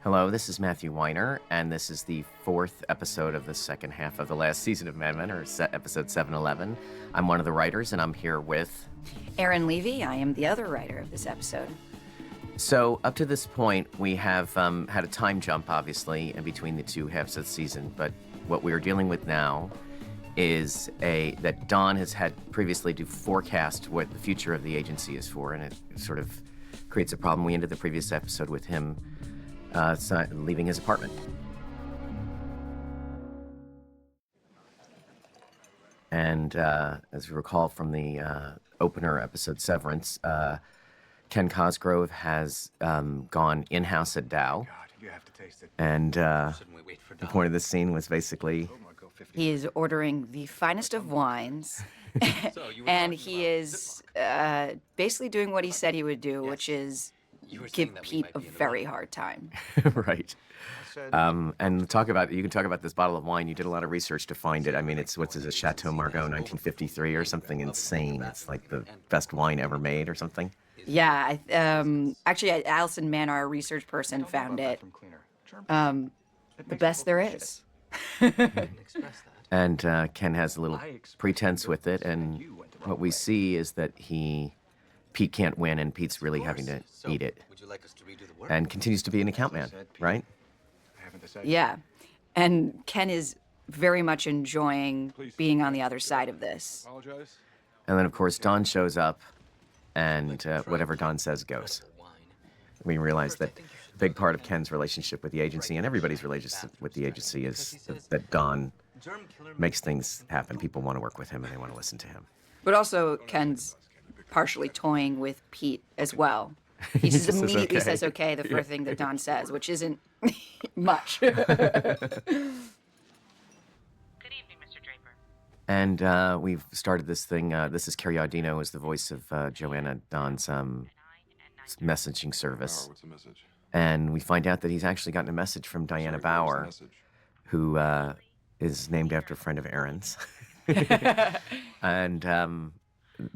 Hello, this is Matthew Weiner, and this is the fourth episode of the second half of the last season of Mad Men, or episode 711. I'm one of the writers, and I'm here with... Erin Levy. I am the other writer of this episode. So, up to this point, we have had a time jump, obviously, in between the two halves of the season, but what we are dealing with now is that Don has had previously to forecast what the future of the agency is for, and it sort of creates a problem. We ended the previous episode with him leaving his apartment. And as we recall from the opener episode Severance, Ken Cosgrove has gone in-house at Dow. You have to taste it. And the point of this scene was basically... He is ordering the finest of wines, and he is basically doing what he said he would do, which is give Pete a very hard time. Right. And you can talk about this bottle of wine. You did a lot of research to find it. I mean, it's a Chateau Margaux 1953 or something insane. It's like the best wine ever made or something. Yeah, actually, Allison Mann, our research person, found it the best there is. And Ken has a little pretense with it, and what we see is that Pete can't win, and Pete's really having to eat it, and continues to be an account man, right? Yeah, and Ken is very much enjoying being on the other side of this. And then, of course, Don shows up, and whatever Don says goes. We realize that a big part of Ken's relationship with the agency, and everybody's relationship with the agency, is that Don makes things happen. People want to work with him, and they want to listen to him. But also, Ken's partially toying with Pete as well. He just immediately says okay the first thing that Don says, which isn't much. Good evening, Mr. Draper. And we've started this thing. This is Carrie Audino as the voice of Joanna, Don's messaging service. What's the message? And we find out that he's actually gotten a message from Diana Bauer, who is named after a friend of Erin's. And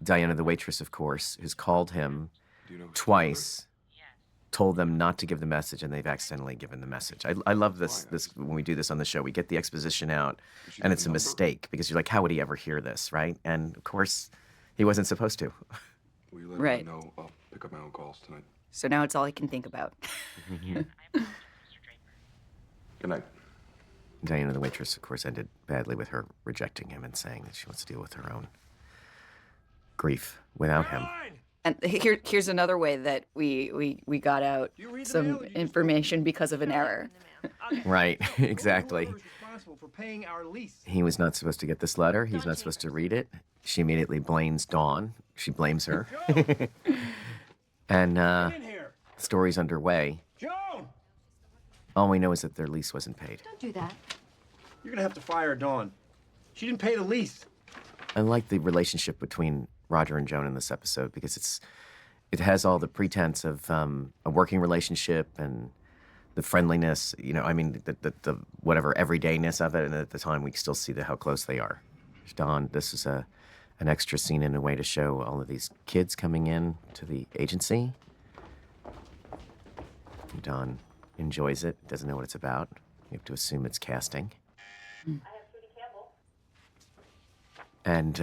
Diana, the waitress, of course, has called him twice, told them not to give the message, and they've accidentally given the message. I love this when we do this on the show. We get the exposition out, and it's a mistake, because you're like, how would he ever hear this, right? And, of course, he wasn't supposed to. Will you let Right. me know? I'll pick up my own calls tonight. So now it's all he can think about. Good night. Diana, the waitress, of course, ended badly with her rejecting him and saying that she wants to deal with her own grief without him. And here's another way that we got out some information because of an error. Right, exactly. Responsible for paying our lease. He was not supposed to get this letter. He's not supposed to read it. She immediately blames Dawn. She blames her. And In here. story's underway. Joan! All we know is that their lease wasn't paid. Don't do that. You're gonna have to fire Dawn. She didn't pay the lease. I like the relationship between Roger and Joan in this episode, because it has all the pretense of a working relationship and the friendliness, I mean, the whatever everydayness of it, and at the time we still see how close they are. Don, this is an extra scene in a way to show all of these kids coming in to the agency. Don enjoys it, doesn't know what it's about. You have to assume it's casting. And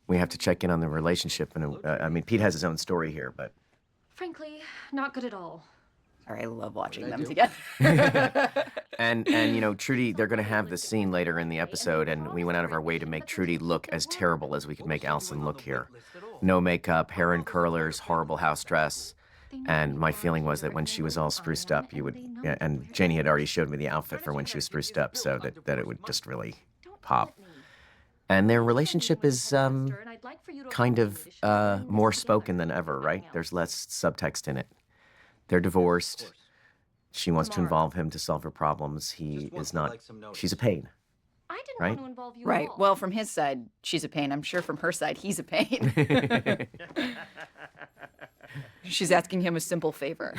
we have to check in on the relationship. And I mean, Pete has his own story here, but... Frankly, not good at all. Sorry, I love watching them together. And Trudy, they're going to have this scene later in the episode, and we went out of our way to make Trudy look as terrible as we could make Allison look here. No makeup, hair in curlers, horrible house dress. And my feeling was that when she was all spruced up, and Janie had already showed me the outfit for when she was spruced up, so that it would just really pop. And their relationship is kind of more spoken than ever, right? There's less subtext in it. They're divorced. She wants to involve him to solve her problems. He is not. She's a pain. I didn't Right? want to involve you at Right. all. Well, from his side, she's a pain. I'm sure from her side, he's a pain. She's asking him a simple favor.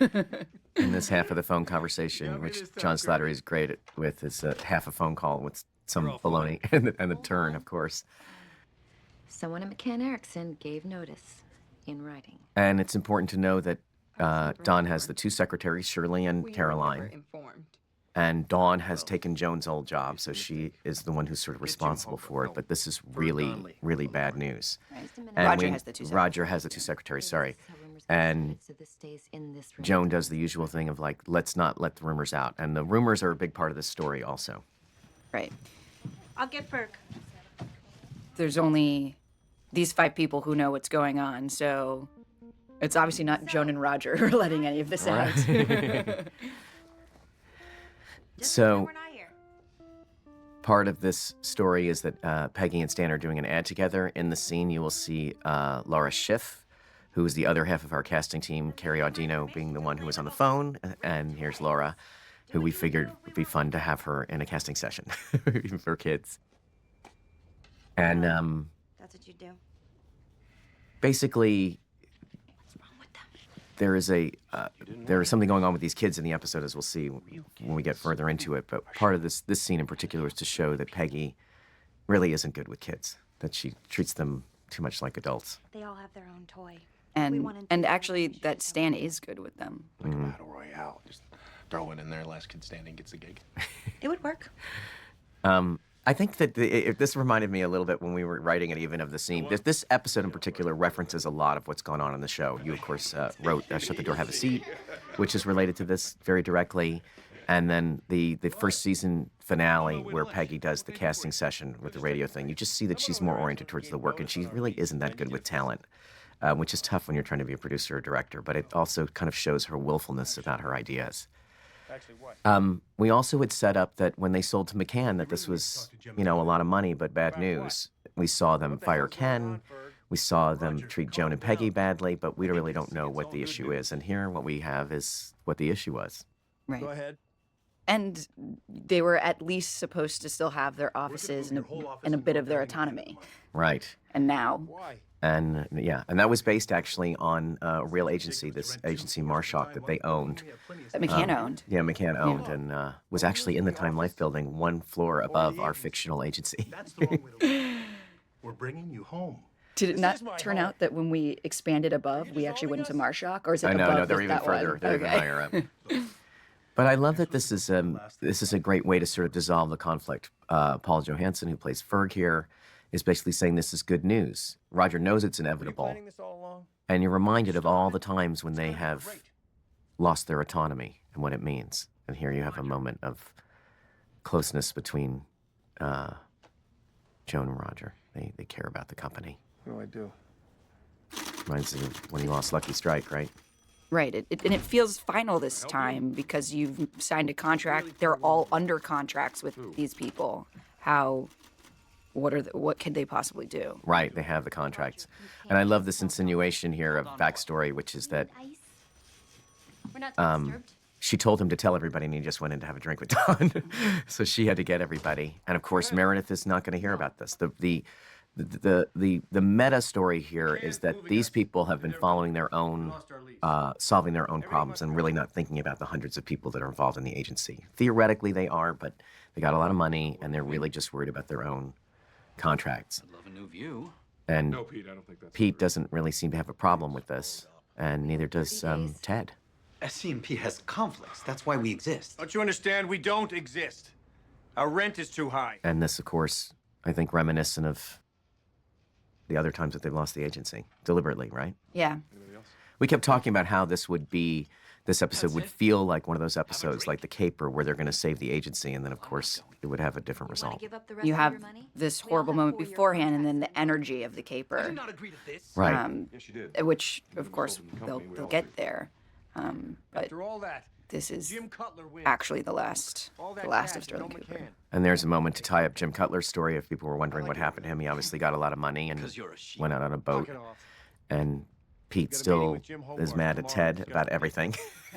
In this half of the phone conversation, which John Slattery is great with, is half a phone call with some baloney and the turn, of course. Someone at McCann Erickson gave notice in writing. And it's important to know that Don has the two secretaries, Shirley and Caroline. And Dawn has taken Joan's old job, so she is the one who's sort of responsible for it. But this is really, really bad news. Right. And Roger has the two Roger has the two secretaries, sorry. And Joan does the usual thing of like, let's not let the rumors out. And the rumors are a big part of this story also. Right. I'll get Burke. There's only these 5 people who know what's going on, so it's obviously not Joan and Roger who are letting any of this out. So part of this story is that Peggy and Stan are doing an ad together. In the scene, you will see Laura Schiff, who is the other half of our casting team, Carrie Audino being the one who was on the phone, and here's Laura, who we figured would be fun to have her in a casting session for kids. And That's what you do. basically, there is something going on with these kids in the episode, as we'll see when we get further into it. But part of this scene in particular is to show that Peggy really isn't good with kids, that she treats them too much like adults. They all have their own toy. And actually, that Stan is good with them. Like a battle royale. Just throw it in there, last kid standing gets the gig. It would work. I think that this reminded me a little bit when we were writing it, even of the scene. This episode in particular references a lot of what's gone on in the show. You, of course, wrote Shut the Door, Have a Seat, which is related to this very directly. And then the first season finale where Peggy does the casting session with the radio thing. You just see that she's more oriented towards the work, and she really isn't that good with talent, which is tough when you're trying to be a producer or director. But it also kind of shows her willfulness about her ideas. We also had set up that when they sold to McCann that this was, a lot of money but bad news. We saw them fire Ken. We saw them treat Joan and Peggy badly, but we really don't know what the issue is. And here what we have is what the issue was. Right. Go ahead. And they were at least supposed to still have their offices and a bit of their autonomy. Right. And now, Why? And that was based actually on a real agency, this agency Marshock that they owned. that McCann owned. Yeah, McCann owned, and was actually in the Time Life building, one floor above our fictional agency. That's the one with We're bringing you home. Did it not turn out that when we expanded above, we actually went into Marshock, or is it I know, above no, they're this- even that further, one? they're even higher up. But I love that this is a great way to sort of dissolve the conflict. Paul Johansson, who plays Ferg here, is basically saying this is good news. Roger knows it's inevitable, Planning this all along? and you're reminded of all the times when they have lost their autonomy and what it means. And here you have a moment of closeness between Joan and Roger. They care about the company. What do? Reminds me of when he lost Lucky Strike, right? Right. And it feels final this time because you've signed a contract. They're all under contracts with these people. What could they possibly do? Right, they have the contracts. And I love this insinuation here of backstory, which is that We're not disturbed. she told him to tell everybody, and he just went in to have a drink with Don. So she had to get everybody. And of course, Meredith is not going to hear about this. The meta story here is that these people have been following their own, solving their own problems and really not thinking about the hundreds of people that are involved in the agency. Theoretically, they are, but they got a lot of money, and they're really just worried about their own contracts. I'd love a new view. And No, Pete, I don't think that's Pete doesn't really seem to have a problem with this, and neither does Ted. SCMP has conflicts. That's why we exist. Don't you understand? We don't exist. Our rent is too high. And this, of course, I think reminiscent of the other times that they've lost the agency, deliberately, right? Yeah. We kept talking about how this episode would feel like one of those episodes, like The Caper, where they're going to save the agency, and then, of course, it would have a different result. You have this horrible moment beforehand and then the energy of the caper, Right. Yes, you did. which, of course, they'll get there. But After all that, this is Jim Cutler wins. actually the last All that of cash, Sterling no Cooper. McCann. And there's a moment to tie up Jim Cutler's story if people were wondering what happened to him. He obviously got a lot of money and went out on a boat. Knock it off. And Pete Got a meeting still with Jim Hobart is mad at tomorrow. Ted He's got about to- everything,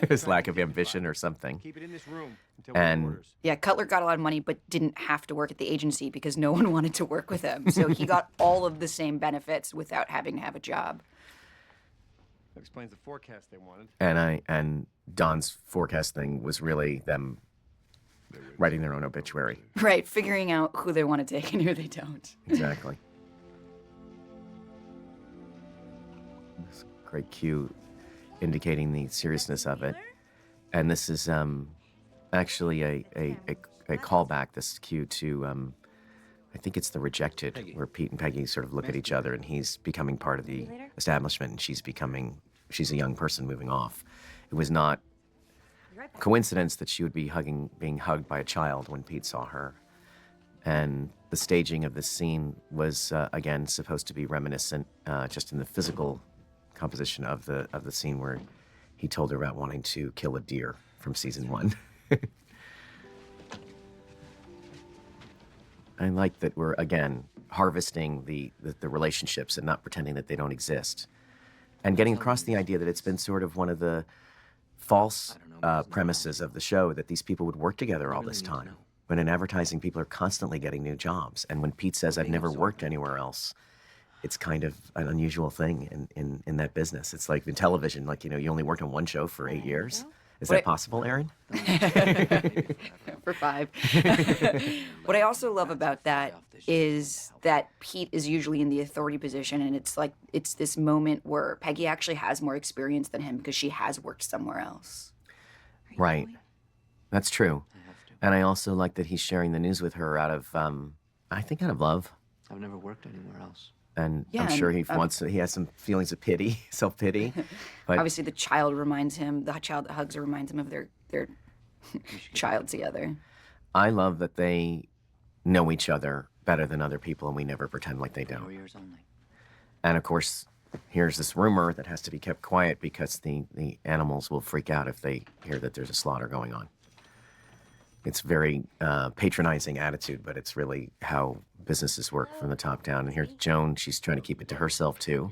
his lack of ambition or something. Keep it in this room until we And- get orders. Yeah, Cutler got a lot of money but didn't have to work at the agency because no one wanted to work with him. So he got all of the same benefits without having to have a job. That explains the forecast they wanted. And Don's forecast thing was really them writing their own obituary. Right, figuring out who they want to take and who they don't. Exactly. This great cue. indicating the seriousness of it. And this is actually a callback, this cue to, I think it's The Rejected, where Pete and Peggy sort of look at each other, and he's becoming part of the establishment, and she's a young person moving off. It was not coincidence that she would be being hugged by a child when Pete saw her. And the staging of this scene was, again, supposed to be reminiscent, just in the physical composition of the scene where he told her about wanting to kill a deer from season 1. I like that we're, again, harvesting the relationships and not pretending that they don't exist. And getting across the idea that it's been sort of one of the false premises of the show that these people would work together all this time. When in advertising, people are constantly getting new jobs. And when Pete says, I've never worked anywhere else, it's kind of an unusual thing in that business. It's like in television, like, you only worked on one show for 8 years. Is that possible, Erin? For 5. What I also love about that is that Pete is usually in the authority position, and it's this moment where Peggy actually has more experience than him because she has worked somewhere else. Right. That's true. And I also like that he's sharing the news with her out of, I think out of love. I've never worked anywhere else. And Yeah, I'm sure and, he has some feelings of pity, self-pity. But Obviously, the child that hugs her reminds him of their child together. I love that they know each other better than other people, and we never pretend like they don't. 4 years only. And of course, here's this rumor that has to be kept quiet because the animals will freak out if they hear that there's a slaughter going on. It's very patronizing attitude, but it's really how businesses work from the top down. And here's Joan. She's trying to keep it to herself, too.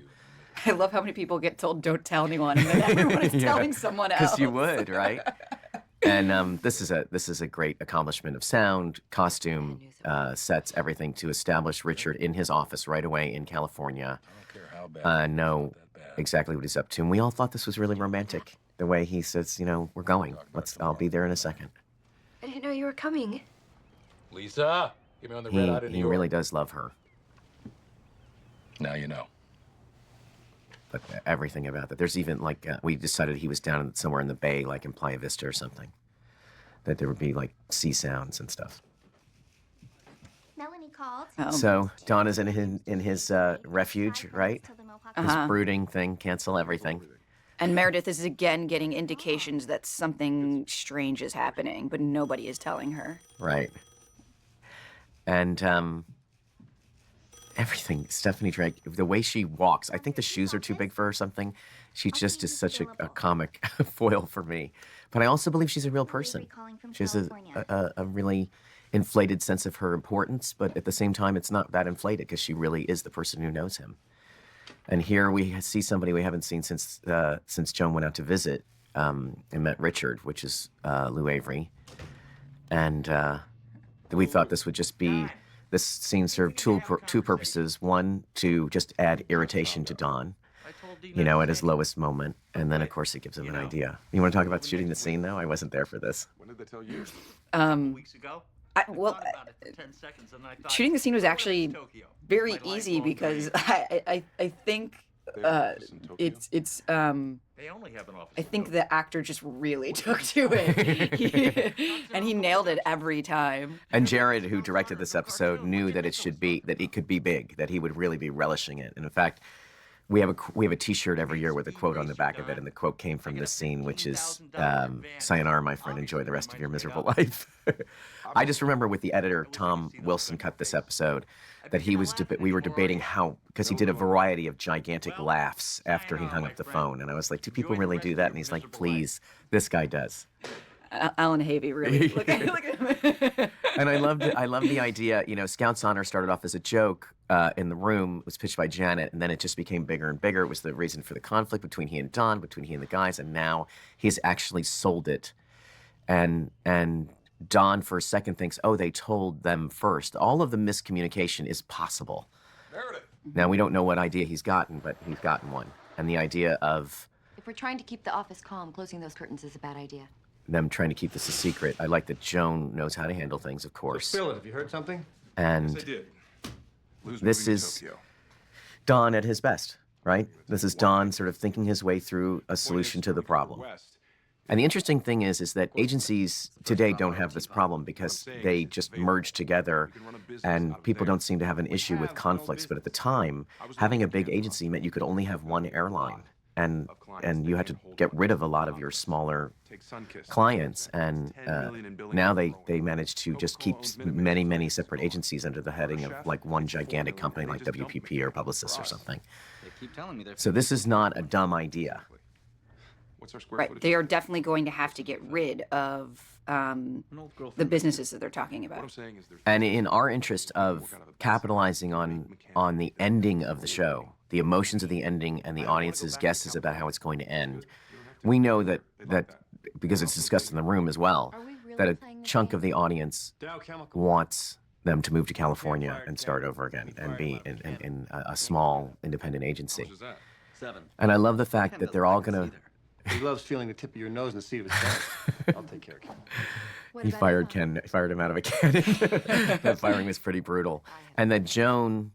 I love how many people get told, don't tell anyone, and then everyone is telling someone else. Because you would, right? And this is a great accomplishment of sound, costume, sets, everything to establish Richard in his office right away in California. Know exactly what he's up to. And we all thought this was really romantic, the way he says, we're going. I'll be there in a second. I didn't know you were coming. Lisa, get me on the red eye to New He York. really does love her. Now you know. But everything about that. There's even we decided he was down somewhere in the bay, like in Playa Vista or something. That there would be like sea sounds and stuff. Melanie called. So Don is in his refuge, right? His brooding thing, cancel everything. And Meredith is again getting indications that something strange is happening, but nobody is telling her. Right. And everything, Stephanie Drake, the way she walks, I think the shoes are too big for her or something. She just is such a comic foil for me. But I also believe she's a real person. She has a really inflated sense of her importance, but at the same time, it's not that inflated because she really is the person who knows him. And here we see somebody we haven't seen since Joan went out to visit and met Richard, which is Lou Avery. And we thought this would just be, this scene served two purposes. One, to just add irritation to Don, at his lowest moment. And then, of course, it gives him an idea. You want to talk about shooting the scene, though? I wasn't there for this. When did they tell you? Weeks ago? Shooting the scene was actually very easy because I think it's I think the actor just really took to it, and he nailed it every time. And Jared, who directed this episode, knew that it could be big, that he would really be relishing it. And in fact, we have a T-shirt every year with a quote on the back of it, and the quote came from this scene, which is, "Sayonara, my friend. Enjoy the rest of your miserable life." I just remember with the editor, Tom Wilson cut this episode, that we were debating how, because he did a variety of gigantic laughs after he hung up the phone, and I was like, do people really do that? And he's like, please, this guy does. Alan Havey, really. Look at him. And I love the idea. Scout's Honor started off as a joke in the room. It was pitched by Janet, and then it just became bigger and bigger. It was the reason for the conflict between he and Don, between he and the guys, and now he's actually sold it. And Don, for a second, thinks, oh, they told them first. All of the miscommunication is possible. Now, we don't know what idea he's gotten, but he's gotten one. And the idea of If we're trying to keep the office calm, closing those curtains is a bad idea. them trying to keep this a secret. I like that Joan knows how to handle things, of course. Spill it. Have you heard something? And Yes, I did. Lou's this moving to is Tokyo. Don at his best. right? This is Don sort of thinking his way through a solution to the problem. And the interesting thing is that agencies today don't have this problem because they just merge together and people don't seem to have an issue with conflicts. But at the time, having a big agency meant you could only have one airline. And you had to get rid of a lot of your smaller clients. And now they manage to just keep many, many separate agencies under the heading of like one gigantic company like WPP or Publicis or something. So this is not a dumb idea. Right. They are definitely going to have to get rid of the businesses that they're talking about. And in our interest of capitalizing on the ending of the show, the emotions of the ending and the audience's guesses about how it's going to end, we know that because it's discussed in the room as well, that a chunk of the audience wants them to move to California and start over again and be in a small independent agency. And I love the fact that they're all going to... He loves feeling the tip of your nose in the seat of his pants. I'll take care of Ken. He fired him out of a cannon. That firing was pretty brutal. And that Joan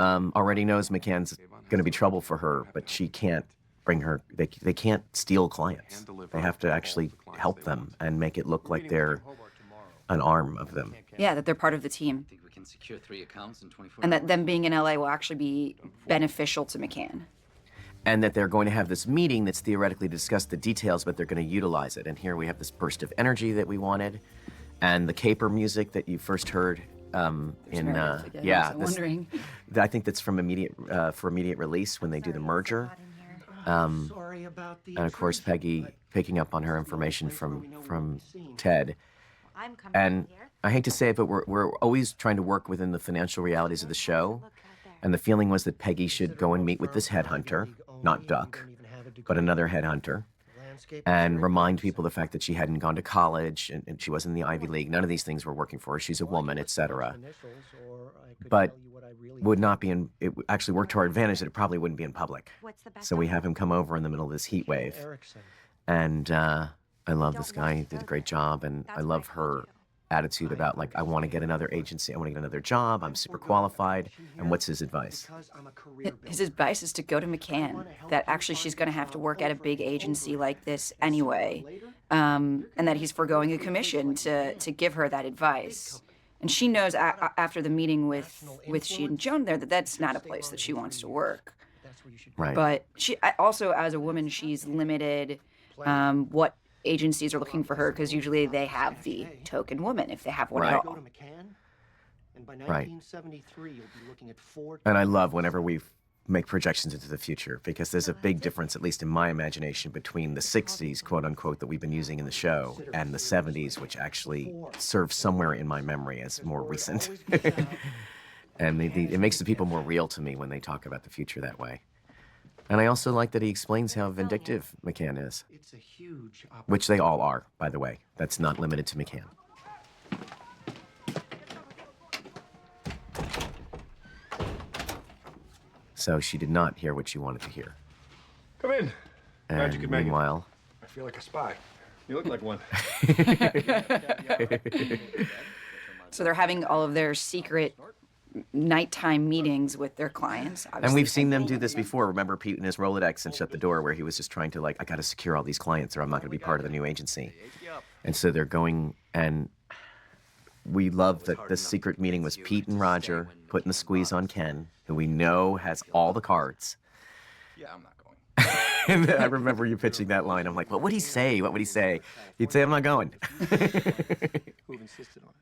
already knows McCann's going to be trouble for her, but she can't bring her, they can't steal clients. They have to actually help them and make it look like they're an arm of them. Yeah, that they're part of the team. Think we can secure 3 accounts in 24 And that hours? them being in LA will actually be beneficial to McCann. And that they're going to have this meeting that's theoretically to discuss the details, but they're going to utilize it. And here we have this burst of energy that we wanted, and the caper music that you first heard I'm wondering. I think that's from immediate release when they do the merger. And of course Peggy picking up on her information from Ted. And I hate to say it, but we're always trying to work within the financial realities of the show. And the feeling was that Peggy should go and meet with this headhunter, not Duck, but another headhunter, and remind people the fact that she hadn't gone to college and she wasn't in the Ivy League. None of these things were working for her. She's a woman, etc. But would not be in. It actually worked to our advantage that it probably wouldn't be in public. So we have him come over in the middle of this heat wave, and I love this guy. He did a great job, and I love her attitude about, like, I want to get another agency, I want to get another job, I'm super qualified. And what's his advice? His advice is to go to McCann, that actually she's going to have to work at a big agency like this anyway, and that he's foregoing a commission to give her that advice. And she knows after the meeting with she and Joan there that that's not a place that she wants to work. Right. But she also, as a woman, she's limited what agencies are looking for her, because usually they have the token woman if they have one at all. Right. And I love whenever we make projections into the future, because there's a big difference, at least in my imagination, between the 60s, quote unquote, that we've been using in the show, and the 70s, which actually serves somewhere in my memory as more recent. And it makes the people more real to me when they talk about the future that way. And I also like that he explains how vindictive McCann is, which they all are, by the way. That's not limited to McCann. So she did not hear what she wanted to hear. Come in. Glad you could make it. Meanwhile, I feel like a spy. You look like one. So they're having all of their secret nighttime meetings with their clients. and we've seen them do this before. Remember Pete in his Rolodex and shut the door, where he was just trying to, like, I got to secure all these clients or I'm not going to be part of the new agency. And so they're going, and we love that this secret meeting was Pete and Roger putting the squeeze on Ken, who we know has all the cards. Yeah, I'm not going. And I remember you pitching that line. I'm like, what would he say? What would he say? He'd say, I'm not going. Who've insisted on it?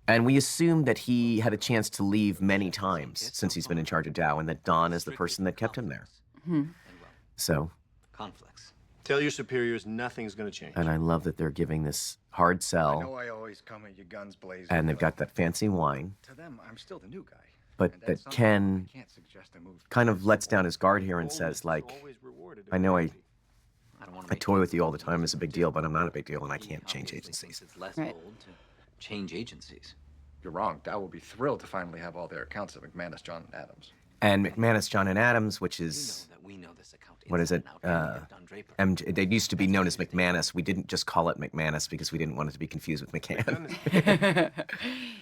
And we assume that he had a chance to leave many times since he's been in charge of Dow, and that Don is the person that kept him there. So, Conflicts. Tell your superiors nothing's going to change. and I love that they're giving this hard I sell, know I always come at you guns blazing. and they've got that fancy wine, To them, I'm still the new guy. but And that that's something Ken I can't suggest I move. kind of lets down his guard here and says, like, I know I I don't want to I make toy with you all the time, it's a big deal, but I'm not a big deal, and I can't change agencies. It's less Right. bold to change agencies. You're wrong. Dow will be thrilled to finally have all their accounts at McManus, John, and Adams. And McManus, John, and Adams, which You is, know that we know this account what is it? inside and out, and we have Don Draper. MJ, they used to be known as McManus. We didn't just call it McManus because we didn't want it to be confused with McCann.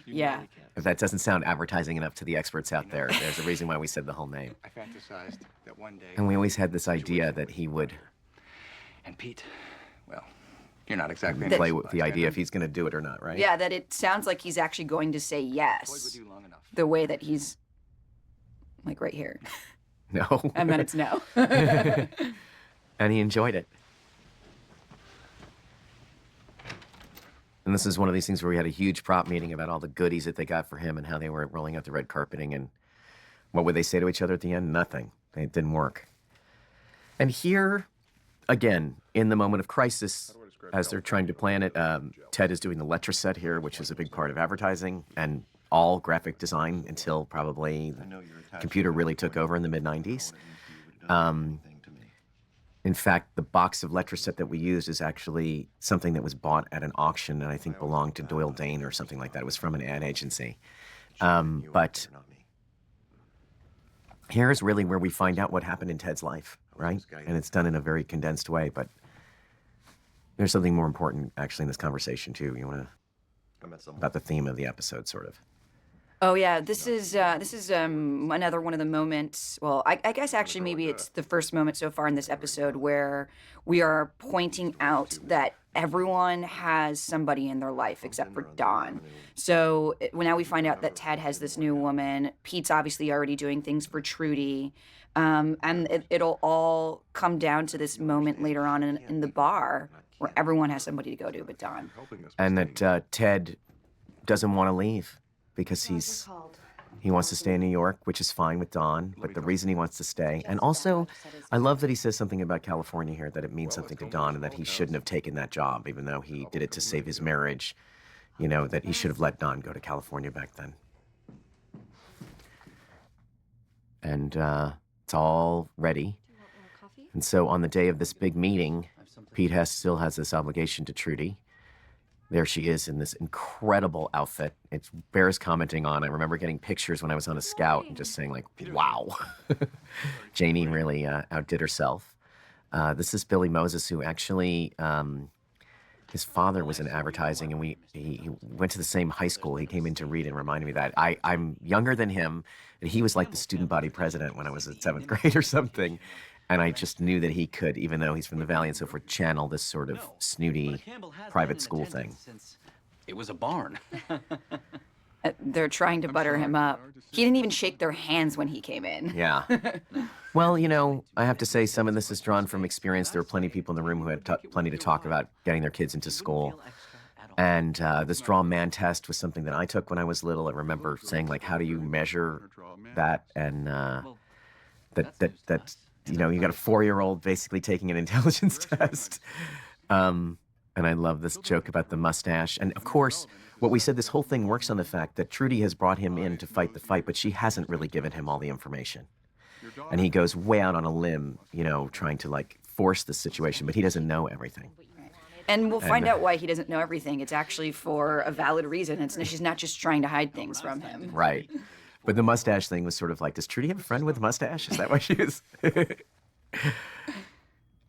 Yeah. If that doesn't sound advertising enough to the experts out there, there's a reason why we said the whole name. I fantasized that one day. And we always had this idea that he would And Pete, well, you're not exactly play with the idea if he's going to do it or not, right? Yeah, that it sounds like he's actually going to say yes. The way that he's, like right here. No. And then it's no. And he enjoyed it. And this is one of these things where we had a huge prop meeting about all the goodies that they got for him and how they were rolling out the red carpeting. And what would they say to each other at the end? Nothing. It didn't work. And here, again, in the moment of crisis, as they're trying to plan it, Ted is doing the letter set here, which is a big part of advertising and all graphic design until probably the computer really took over in the mid-90s. In fact, the box of letter set that we used is actually something that was bought at an auction and I think belonged to Doyle Dane or something like that. It was from an ad agency. But here's really where we find out what happened in Ted's life, right? And it's done in a very condensed way, but there's something more important actually in this conversation too. You want to, about the theme of the episode, sort of. Oh yeah, this is another one of the moments. Well, I guess actually maybe it's the first moment so far in this episode where we are pointing out that everyone has somebody in their life except for Dawn. So now we find out that Ted has this new woman. Pete's obviously already doing things for Trudy, and it'll all come down to this moment later on in the bar where everyone has somebody to go to but Dawn. And that Ted doesn't want to leave. Because he wants to stay in New York, which is fine with Dawn, but the reason he wants to stay, and also, I love that he says something about California here, that it means something to Dawn, and that he shouldn't have taken that job, even though he did it to save his marriage, you know, that he should have let Dawn go to California back then. And it's all ready. And so on the day of this big meeting, Pete still has this obligation to Trudy. There she is in this incredible outfit. It bears commenting on. I remember getting pictures when I was on a scout and just saying like, wow. Janie really outdid herself. This is Billy Moses, who actually, his father was in advertising, and he went to the same high school. He came in to read and reminded me that. I'm younger than him, and he was like the student body president when I was in 7th grade or something. And I just knew that he could, even though he's from the Valley and so forth, channel this sort of snooty private school thing. It was a barn. They're trying to butter him up. He didn't even shake their hands when he came in. Yeah. Well, you know, I have to say some of this is drawn from experience. There were plenty of people in the room who had plenty to talk about getting their kids into school. And this draw man test was something that I took when I was little. I remember saying, like, how do you measure that? And that you know, you got a 4-year-old basically taking an intelligence test. And I love this joke about the mustache. And of course, what we said, this whole thing works on the fact that Trudy has brought him in to fight the fight, but she hasn't really given him all the information. And he goes way out on a limb, you know, trying to like force the situation, but he doesn't know everything. And we'll find out why he doesn't know everything. It's actually for a valid reason. She's not just trying to hide things from him. Right. But the mustache thing was sort of like, does Trudy have a friend with a mustache? Is that why she is?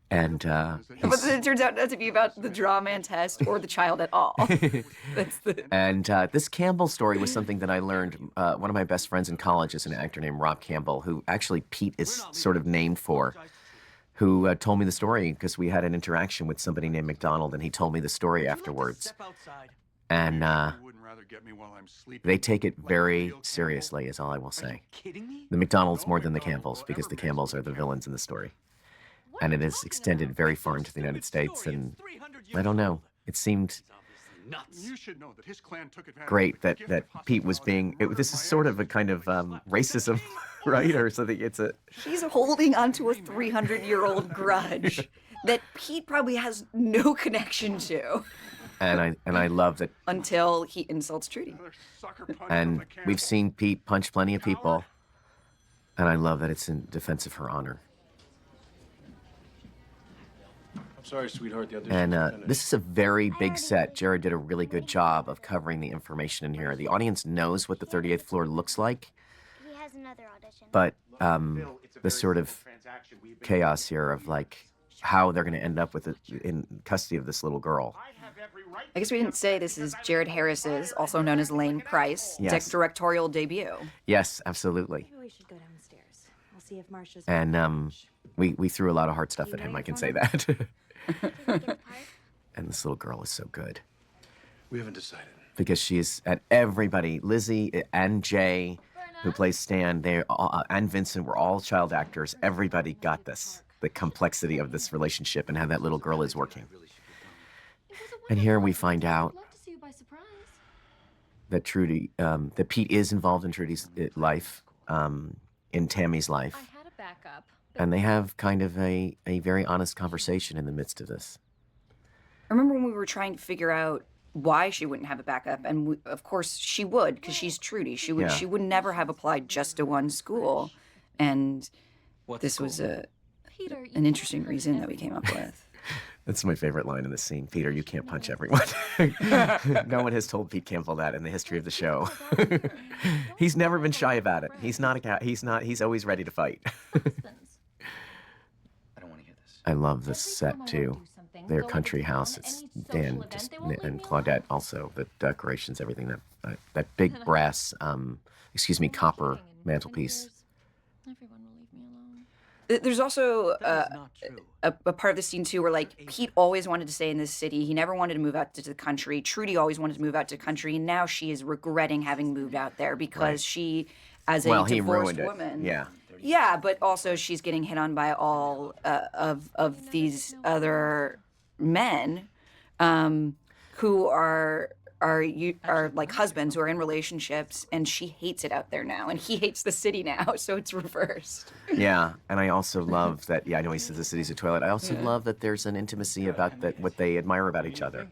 And but it turns out not to be about the draw man test or the child at all. And this Campbell story was something that I learned. One of my best friends in college is an actor named Rob Campbell, who actually Pete is sort of named for, who told me the story because we had an interaction with somebody named McDonald, and he told me the story afterwards. And they take it very seriously, is all I will say. The McDonalds more than the Campbells, because the Campbells are the villains in the story. And it is extended very far into the United States, and I don't know. It seemed great that Pete was being. This is sort of a kind of racism, right, or something. He's holding onto a 300-year-old grudge that Pete probably has no connection to. And I love that until he insults Trudy. And we've seen Pete punch plenty of people, and I love that it's in defense of her honor. Sorry, sweetheart. The And this is a very big set. Jared did a really good job of covering the information in here. The audience knows what the 38th floor looks like, He has another audition. but the sort of chaos here of like how they're going to end up with it in custody of this little girl. I guess we didn't say this is Jared Harris's, also known as Lane Price, Yes. directorial debut. Yes, absolutely. Maybe we should go downstairs. I'll see if Marcia's. And we threw a lot of hard stuff at him, I can say that. And this little girl is so good. We haven't decided. Because she's at everybody, Lizzie and Jay, who plays Stan, and Vincent were all child actors. Everybody got this, the complexity of this relationship and how that little girl is working. And here we find out that Trudy, that Pete is involved in Trudy's life, in Tammy's life. And they have kind of a very honest conversation in the midst of this. I remember when we were trying to figure out why she wouldn't have a backup, and of course she would, because she's Trudy. She would. Yeah. She would never have applied just to one school, and this was an interesting reason that we came up with. That's my favorite line in the scene. Peter, you can't punch everyone. No one has told Pete Campbell that in the history of the show. He's never been shy about it. He's always ready to fight. I don't want to hear this. I love this set too. Their country house. It's Dan and Claudette also. The decorations, everything. That big brass, copper mantelpiece. There's also That is not true. a part of the scene too where like Pete always wanted to stay in this city. He never wanted to move out to the country. Trudy always wanted to move out to country, and now she is regretting having moved out there because Right. she, as a Well, he divorced ruined it. woman, Yeah. yeah, but also she's getting hit on by all of these other men who are like husbands who are in relationships, and she hates it out there now, and he hates the city now, so it's reversed. Yeah, and I also love that. Yeah, I know he says the city's a toilet. I also love that there's an intimacy about that what they admire about each other.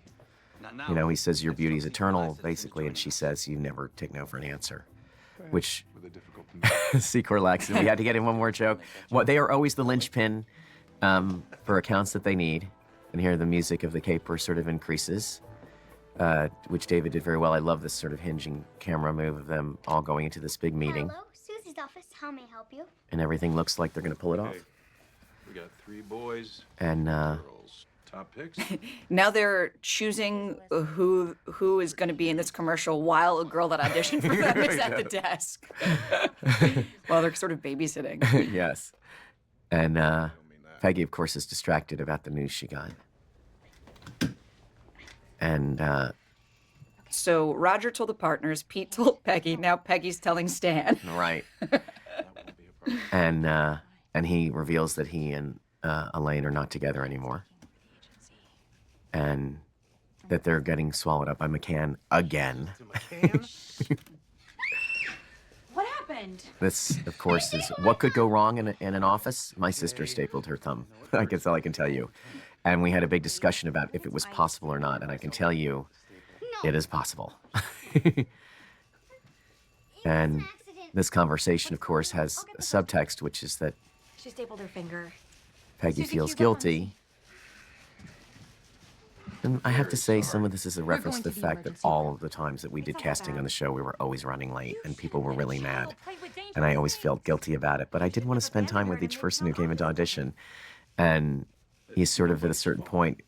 Not now. You know, he says your beauty is eternal, basically, and she says you never take no for an answer, which With a difficult Secor lacks. And we had to get in one more joke. Well, they are always the linchpin for accounts that they need, and here the music of the caper sort of increases. Which David did very well. I love this sort of hinging camera move of them all going into this big meeting, Hello, Susie's office. How may I help you? and everything looks like they're going to pull it off. Okay. We got 3 boys, And girls. Top picks. Now they're choosing who is going to be in this commercial while a girl that auditioned for them is at the desk. While they're sort of babysitting. yes, and Peggy, of course, is distracted about the news she got. And So Roger told the partners, Pete told Peggy, now Peggy's telling Stan. right, That won't be a problem. and he reveals that he and Elaine are not together anymore, and that they're getting swallowed up by McCann again. What happened? This, of course, is what could go wrong in an office. My sister stapled her thumb. I guess all I can tell you. And we had a big discussion about if it was possible or not. And I can tell you, it is possible. And this conversation, of course, has a subtext, which is that She stapled her finger. Peggy Susie, feels can you go guilty. And I have to say, some of this is a reference to the fact that all of the times that we did casting on the show, we were always running late, and people were really mad. And I always felt guilty about it. But I did want to spend time with each person who came into audition. And you sort of, at a certain point,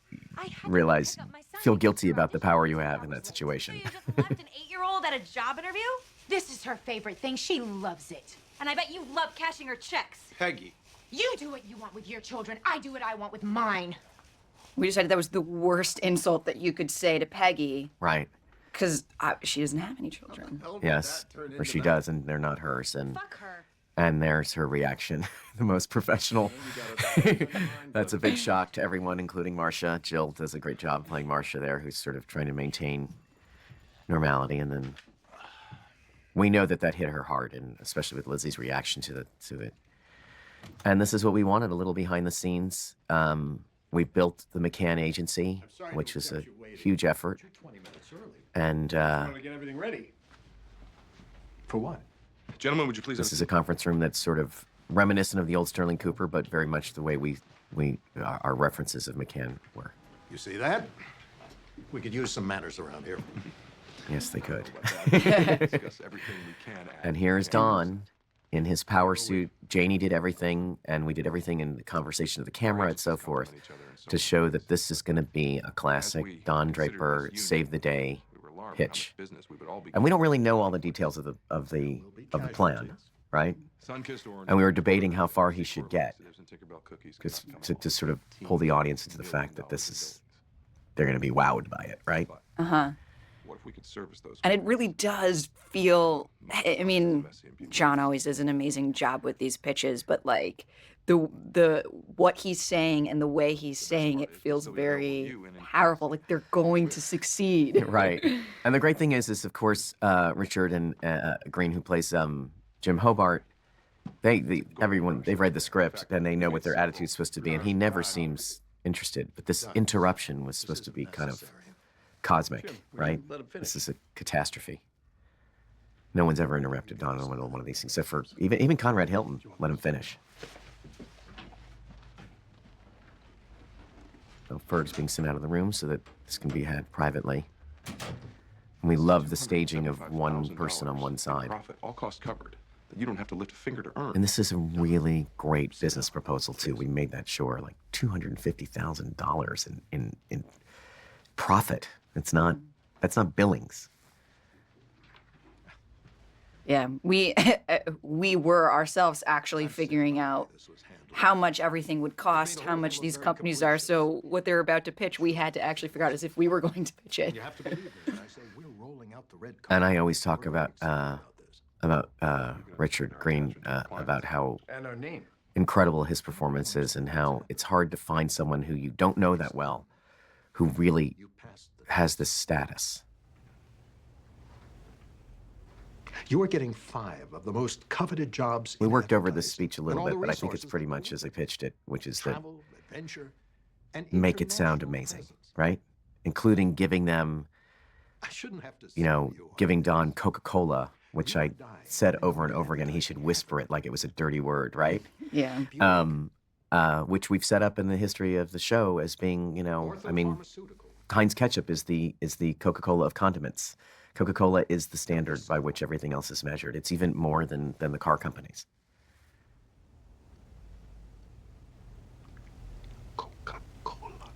realize, feel guilty about the power you have in that situation. You just left an 8-year-old at a job interview? This is her favorite thing. She loves it. And I bet you love cashing her checks. Peggy. You do what you want with your children. I do what I want with mine. We decided that was the worst insult that you could say to Peggy Right. because she doesn't have any children. Yes. Or she does, and they're not hers. Fuck her. And there's her reaction, the most professional. That's a big shock to everyone, including Marcia. Jill does a great job playing Marcia there, who's sort of trying to maintain normality. And then we know that hit her hard, and especially with Lizzie's reaction to it. And this is what we wanted, a little behind the scenes. We built the McCann Agency, which was a huge effort. And Want to get everything ready. For what? Gentlemen, would you please... this is a conference room that's sort of reminiscent of the old Sterling Cooper, but very much the way our references of McCann were. You see that? We could use some manners around here. Yes, they could. discuss everything we can. And here's Dawn in his power suit. Janie did everything, and we did everything in the conversation of the camera and so forth to show that this is going to be a classic Don Draper save the day pitch. And we don't really know all the details of the plan, right? And we were debating how far he should get, to sort of pull the audience into the fact that they're going to be wowed by it, right? What if we could service those? And it really does feel, I mean, John always does an amazing job with these pitches, but like the what he's saying and the way he's saying it feels very powerful. Like they're going to succeed. Right. And the great thing is of course, Richard and Green, who plays Jim Hobart, they've read the script and they know what their attitude's supposed to be, and he never seems interested. But this interruption was supposed to be kind of cosmic, right? This is a catastrophe. No one's ever interrupted Don on one of these things, except for even Conrad Hilton let him finish. So Ferg's being sent out of the room so that this can be had privately. And we love the staging of one person on one side. Profit, all costs covered. That you don't have to lift a finger to earn. And this is a really great business proposal too. We made that sure, like $250,000 in profit. That's not billings. Yeah, we were ourselves actually figuring out how much everything would cost, how much these companies are. So what they're about to pitch, we had to actually figure out as if we were going to pitch it. And I always talk about Richard Green, about how incredible his performance is and how it's hard to find someone who you don't know that well, who really has this status. You are getting 5 of the most coveted jobs. We worked over this speech a little bit, but I think it's pretty much as I pitched it, which is that Travel, adventure, and make it sound amazing, right? Including giving them, I shouldn't have to giving Don Coca-Cola, which I said over and over again, he should whisper it like it was a dirty word, right? Yeah. Which we've set up in the history of the show as being, I mean, Heinz ketchup is the Coca-Cola of condiments. Coca-Cola is the standard by which everything else is measured. It's even more than the car companies. Coca-Cola.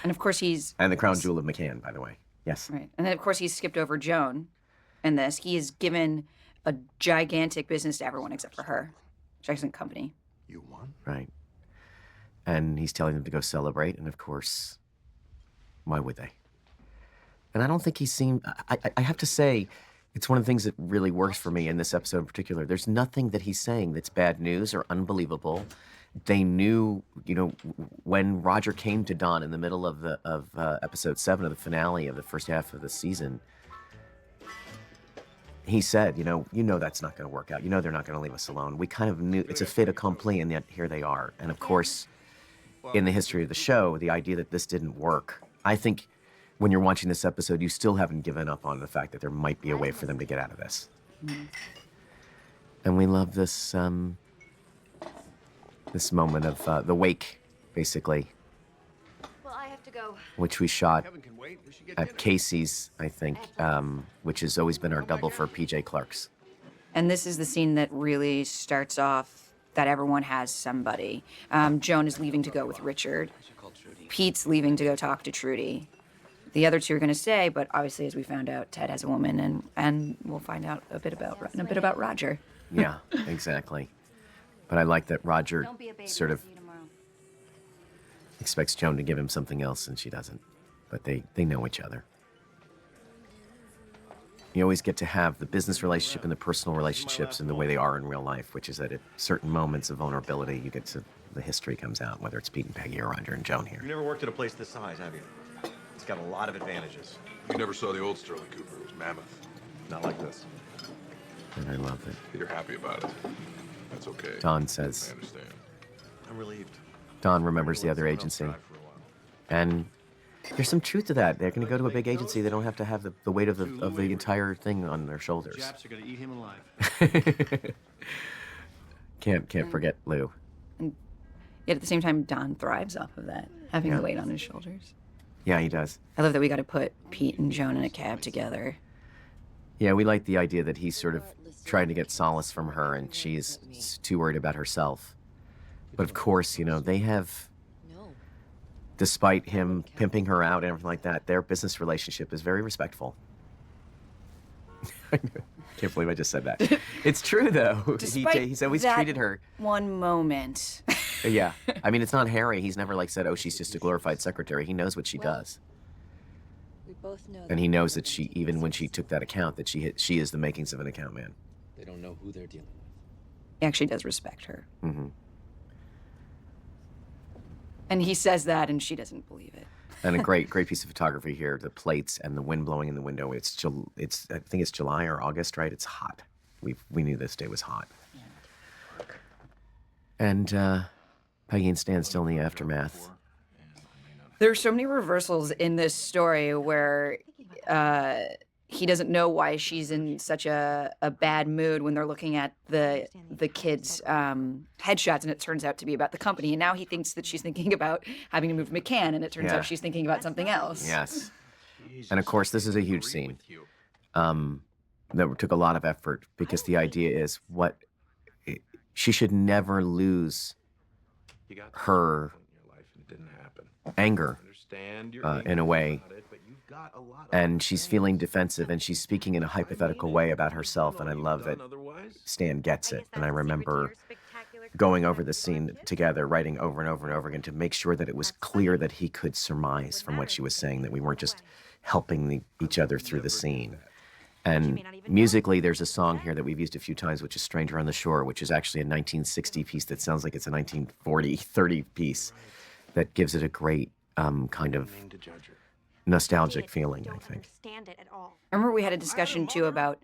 And of course And the crown jewel of McCann, by the way. Yes. Right. And then of course he's skipped over Joan in this. He has given a gigantic business to everyone except for her. Jackson Company. You won? Right. And he's telling them to go celebrate, and of course, why would they? And I don't think he seemed, I have to say, it's one of the things that really works for me in this episode in particular. There's nothing that he's saying that's bad news or unbelievable. They knew, when Roger came to Don in the middle of episode 7 of the finale of the first half of the season, he said, that's not going to work out. They're not going to leave us alone. We kind of knew it's a fait accompli, and yet here they are. And of course, in the history of the show, the idea that this didn't work, I think when you're watching this episode, you still haven't given up on the fact that there might be a way for them to get out of this. And we love this this moment of the wake, basically, Well, I have to go. which we shot at Casey's, I think, which has always been our double for PJ Clark's. And this is the scene that really starts off that everyone has somebody. Joan is leaving to go with Richard. Pete's leaving to go talk to Trudy. The other two are going to stay, but obviously, as we found out, Ted has a woman, and we'll find out a bit about Roger. Yeah, exactly. But I like that Roger Don't be a baby. sort I'll of see you tomorrow. expects Joan to give him something else, and she doesn't. But they know each other. You always get to have the business relationship and the personal relationships in the way they are in real life, which is that at certain moments of vulnerability, you get to, the history comes out, whether it's Pete and Peggy or Roger and Joan here. You never worked at a place this size, have you? It's got a lot of advantages. You never saw the old Sterling Cooper. It was mammoth. Not like this. And I love it. You're happy about it. That's okay. Don says, I understand. I'm relieved. Don remembers the other agency. And there's some truth to that. They're going to go to a big agency. They don't have to have the weight of the entire thing on their shoulders. Japs are gonna eat him alive. Can't forget Lou. And yet at the same time, Don thrives off of that, having the weight on his shoulders. Yeah, he does. I love that we got to put Pete and Joan in a cab together. Yeah, we like the idea that he's sort of trying to get solace from her, and she's too worried about herself. But of course, you know, they have, despite him pimping her out and everything like that, their business relationship is very respectful. Can't believe I just said that. It's true, though. He's always that treated her. one moment. Yeah. I mean, it's not Harry. He's never, like, said, oh, she's just a glorified secretary. He knows what she does. And he knows that she, even when she took that account, that she is the makings of an account man. They don't know who they're dealing with. He actually does respect her. Mm-hmm. And he says that, and she doesn't believe it. And a great piece of photography here. The plates and the wind blowing in the window. I think it's July or August, right? It's hot. We knew this day was hot. Yeah. And Peggy and Stan still in the aftermath. There are so many reversals in this story where he doesn't know why she's in such a bad mood when they're looking at the kids' headshots, and it turns out to be about the company. And now he thinks that she's thinking about having to move to McCann, and it turns out she's thinking about something else. Yes. And of course, this is a huge scene that took a lot of effort, because the idea is she should never lose her anger in a way. And she's feeling defensive, and she's speaking in a hypothetical way about herself, and I love that Stan gets it. And I remember going over this scene together, writing over and over and over again to make sure that it was clear that he could surmise from what she was saying, that we weren't just helping each other through the scene. And musically, there's a song here that we've used a few times, which is Stranger on the Shore, which is actually a 1960 piece that sounds like it's a 1940, 30 piece that gives it a great kind of nostalgic feeling, I think. I remember we had a discussion, too, about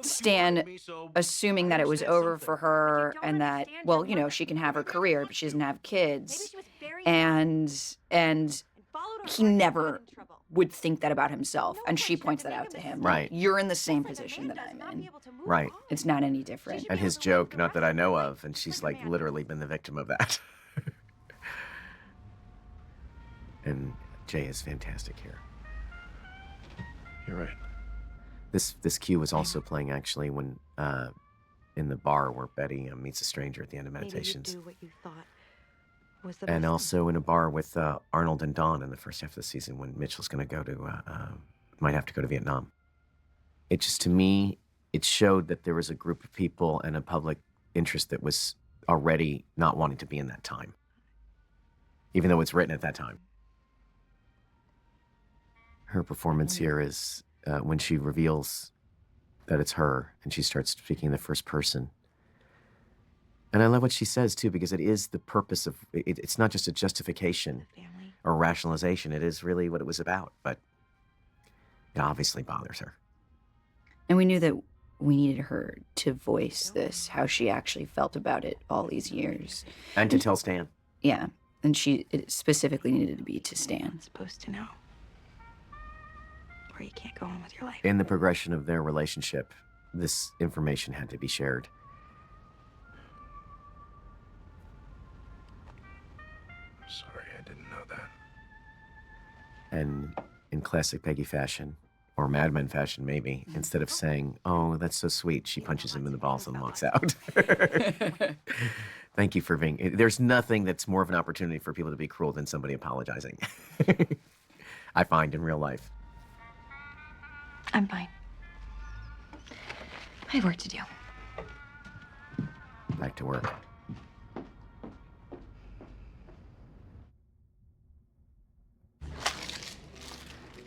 Stan assuming that it was over for her and that, well, you know, she can have her career, but she doesn't have kids. And he never would think that about himself. And she points that out to him. Right. You're in the same position that I'm in. Right. It's not any different. And his joke, not that I know of, and she's like literally been the victim of that. And Jay is fantastic here. You're right. This cue was also playing actually when in the bar where Betty meets a stranger at the end of Meditations. And also in a bar with Arnold and Dawn in the first half of the season when Mitchell's going to go to, might have to go to Vietnam. It just, to me, it showed that there was a group of people and a public interest that was already not wanting to be in that time, even though it's written at that time. Her performance here is when she reveals that it's her and she starts speaking in the first person. And I love what she says, too, because it is the purpose of it. It's not just a justification or rationalization. It is really what it was about. But it obviously bothers her. And we knew that we needed her to voice this, how she actually felt about it all these years. And to tell Stan. Yeah. And it specifically needed to be to Stan. Supposed to know. Or you can't go on with your life. In the progression of their relationship, this information had to be shared. Sorry, I didn't know that. And in classic Peggy fashion, or Mad Men fashion maybe, instead of saying, oh, that's so sweet, she punches him in the balls and walks out. Thank you for being... There's nothing that's more of an opportunity for people to be cruel than somebody apologizing. I find in real life. I'm fine. I have work to do. Back to work.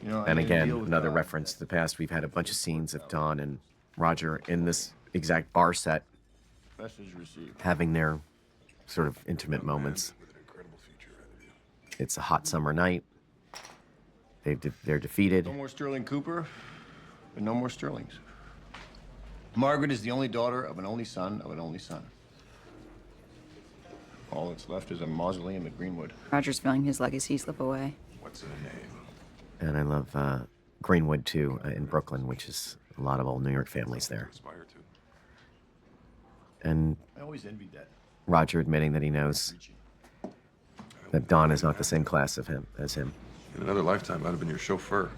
You know, And again, another reference to the past. We've had a bunch of scenes of Dawn and Roger in this exact bar set having their sort of intimate moments. It's a hot summer night. They're defeated. No more Sterling Cooper, but no more Sterlings. Margaret is the only daughter of an only son of an only son. All that's left is a mausoleum at Greenwood. Roger's feeling his legacy slip away. What's her name? And I love Greenwood, too, in Brooklyn, which is a lot of old New York families there. And I always envied that. Roger admitting that he knows that Dawn is not the same class as him. In another lifetime, I'd have been your chauffeur.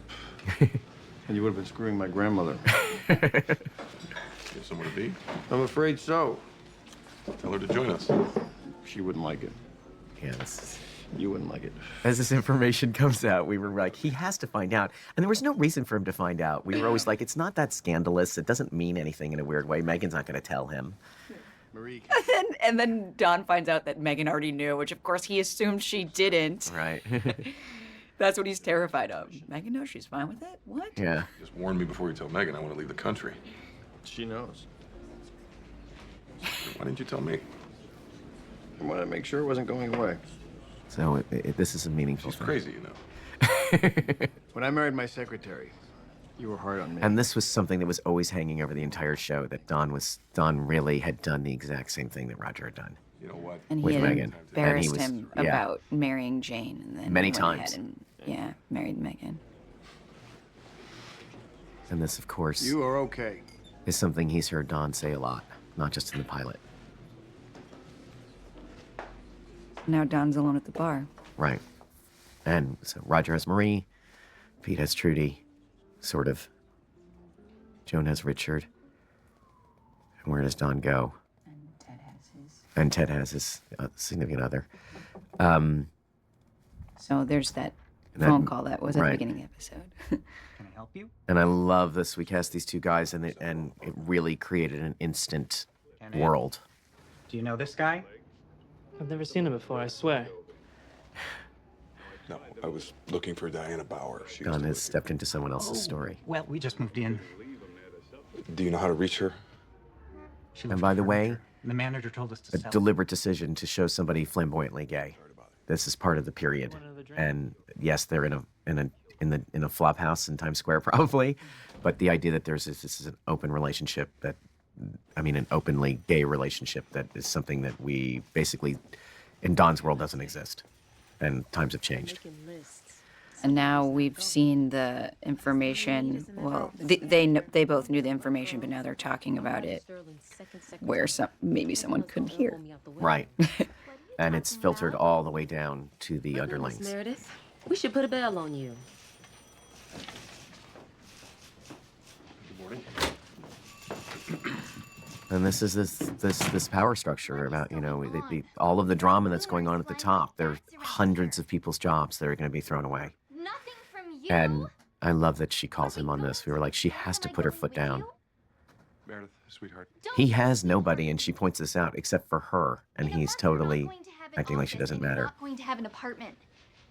And you would have been screwing my grandmother. You have somewhere to be? I'm afraid so. Tell her to join us. She wouldn't like it. Yeah, this is... You wouldn't like it. As this information comes out, we were like, he has to find out. And there was no reason for him to find out. We were always like, it's not that scandalous. It doesn't mean anything in a weird way. Megan's not going to tell him. Marie. And then Don finds out that Megan already knew, which of course he assumed she didn't. Right. That's what he's terrified of. Megan knows she's fine with it? What? Yeah. Just warn me before you tell Megan I want to leave the country. She knows. Why didn't you tell me? I wanted to make sure it wasn't going away. So this is a meaningful She's thing. crazy, you know. When I married my secretary, you were hard on me. And this was something that was always hanging over the entire show, that Don really had done the exact same thing that Roger had done. You know what? And With he had Megan. embarrassed And he was- him yeah. about marrying Jane. And then Many went ahead times. And, yeah, married Megan. And this, of course, You are okay. is something he's heard Don say a lot, not just in the pilot. Now Don's alone at the bar. Right. And so Roger has Marie, Pete has Trudy, sort of. Joan has Richard. And where does Don go? And Ted has his significant other. So there's that That- phone call that was at right. the beginning of the episode. Can I help you? And I love this. We cast these two guys, and it really created an instant Can I- world. Do you know this guy? I've never seen him before, I swear. No, I was looking for Diana Bauer. She Don has stepped into someone else's story. Well, we just moved in. Do you know how to reach her? She And lives by with the her way, manager. The manager told us to a sell. deliberate decision to show somebody flamboyantly gay. This is part of the period. And yes, they're in a flop house in Times Square probably, but the idea that this is an open relationship an openly gay relationship that is something that we basically in Don's world doesn't exist. And times have changed. And now we've seen the information. Well, they both knew the information, but now they're talking about it where maybe someone couldn't hear. Right. And it's filtered all the way down to the underlings. Meredith, we should put a bell on you. Good morning. And this is this power structure about, all of the drama that's going on at the top. There are hundreds of people's jobs that are going to be thrown away. Nothing from you. And I love that she calls him on this. We were like, she has to put her foot down. Meredith, sweetheart. He has nobody, and she points this out, except for her. And he's totally acting like she doesn't matter. I'm not going to have an apartment.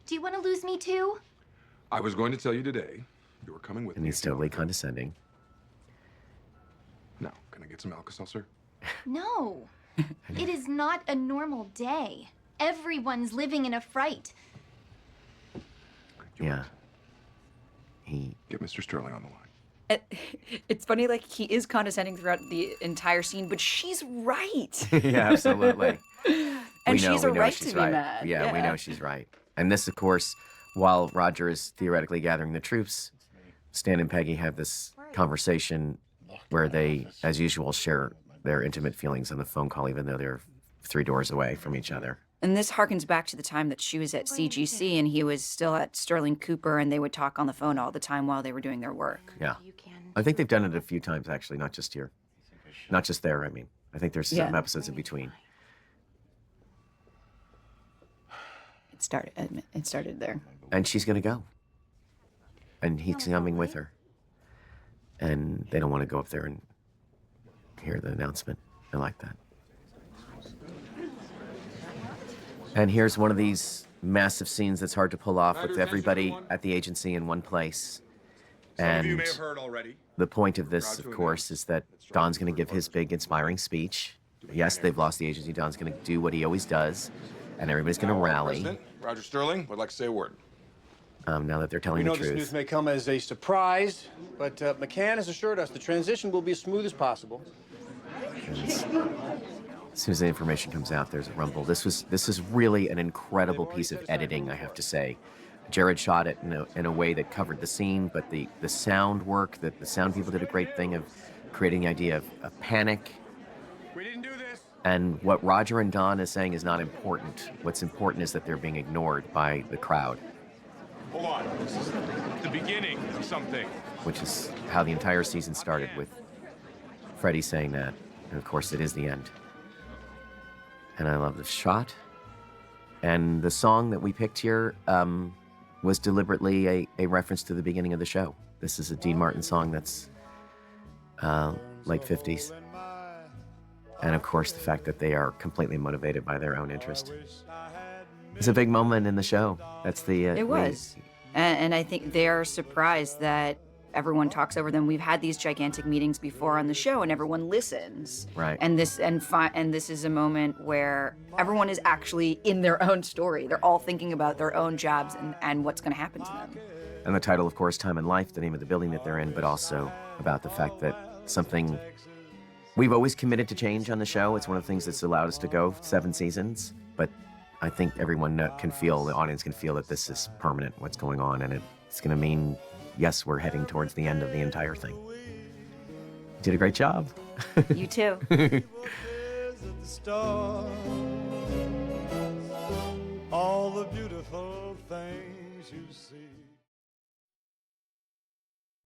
Do you want to lose me too? I was going to tell you today you were coming with And me. he's totally condescending. No, can I get some Alka-Seltzer? No. It is not a normal day. Everyone's living in a fright. Yeah. Get Mr. Sterling on the line. It's funny, like, he is condescending throughout the entire scene, but she's right. Yeah, absolutely. And she's a right she's to be mad. Yeah, we know she's right. And this, of course, while Roger is theoretically gathering the troops, Stan and Peggy have this conversation where they, as usual, share their intimate feelings on the phone call, even though they're 3 doors away from each other. And this harkens back to the time that she was at CGC and he was still at Sterling Cooper, and they would talk on the phone all the time while they were doing their work. Yeah. I think they've done it a few times, actually, not just here. Not just there, I mean. I think there's some episodes in between. It started there. And she's going to go. And he's coming with her. And they don't want to go up there and hear the announcement. I like that. And here's one of these massive scenes that's hard to pull off with everybody at the agency in one place. And the point of this, of course, is that Don's going to give his big, inspiring speech. Yes, they've lost the agency. Don's going to do what he always does, and everybody's going to rally. President Roger Sterling would like to say a word. Now that they're telling We the know this truth. news may come as a surprise, but McCann has assured us the transition will be as smooth as possible. As soon as the information comes out, there's a rumble. This is really an incredible piece of editing, I have to say. Jared shot it in a way that covered the scene, but the sound work, the sound people did a great thing of creating the idea of panic. We didn't do this. And what Roger and Don is saying is not important. What's important is that they're being ignored by the crowd. Hold on. This is the beginning of something. which is how the entire season started, with Freddie saying that. And of course, it is the end. And I love the shot. And the song that we picked here was deliberately a reference to the beginning of the show. This is a Dean Martin song that's late 50s. And of course, the fact that they are completely motivated by their own interest. It's a big moment in the show. That's the... It was. And I think they're surprised that everyone talks over them. We've had these gigantic meetings before on the show, and everyone listens. Right. And this is a moment where everyone is actually in their own story. They're all thinking about their own jobs and what's going to happen to them. And the title, of course, Time and Life, the name of the building that they're in, but also about the fact that something... We've always committed to change on the show. It's one of the things that's allowed us to go 7 seasons. But I think everyone can feel, the audience can feel that this is permanent, what's going on. And it's going to mean, yes, we're heading towards the end of the entire thing. You did a great job. You too. All the beautiful things you see.